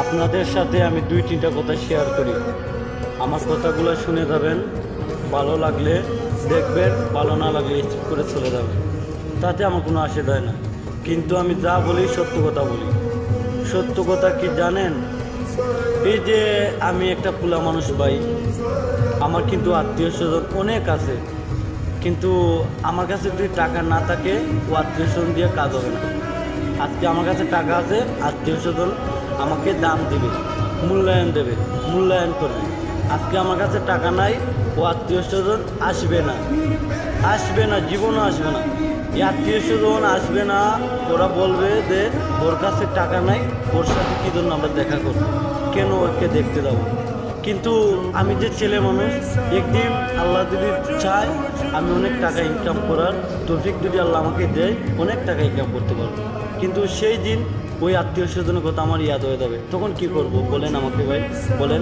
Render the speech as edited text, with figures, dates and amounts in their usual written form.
আপনাদের সাথে আমি 2-3টা কথা শেয়ার করি। আমার কথাগুলো শুনে যাবেন, ভালো লাগলে দেখবেন, ভালো না লাগলে স্কিপ করে চলে যাবেন, তাতে আমার কোনো আসে যায় না। কিন্তু আমি যা বলি সত্য কথা বলি। সত্য কথা কি জানেন? এই যে আমি একটা পোলা মানুষ ভাই, আমার কিন্তু আত্মীয় স্বজন অনেক আছে, কিন্তু আমার কাছে যদি টাকা না থাকে ও আত্মীয় স্বজন দিয়ে কাজ হবে না। আজকে আমার কাছে টাকা আছে, আত্মীয় স্বজন আমাকে দাম দেবে, মূল্যায়ন দেবে, মূল্যায়ন করবে। আজকে আমার কাছে টাকা নাই, ও আত্মীয় স্বজন আসবে না, আসবে না, জীবনও আসবে না। এই আত্মীয় স্বজন আসবে না, ওরা বলবে যে ওর কাছে টাকা নাই, ওর সাথে কী জন্য আমরা দেখা করবো, কেন ওকে দেখতে যাবো। কিন্তু আমি যে ছেলে মানুষ, একদিন আল্লাহ যদি চায় আমি অনেক টাকা ইনকাম করার তৌফিক যদি আল্লাহ আমাকে দেয়, অনেক টাকা ইনকাম করতে পারবো। কিন্তু সেই দিন ওই আত্মীয় স্বজনের কথা আমার ইয়াদ হয়ে যাবে, তখন কি করব বলেন আমাকে ভাই, বলেন।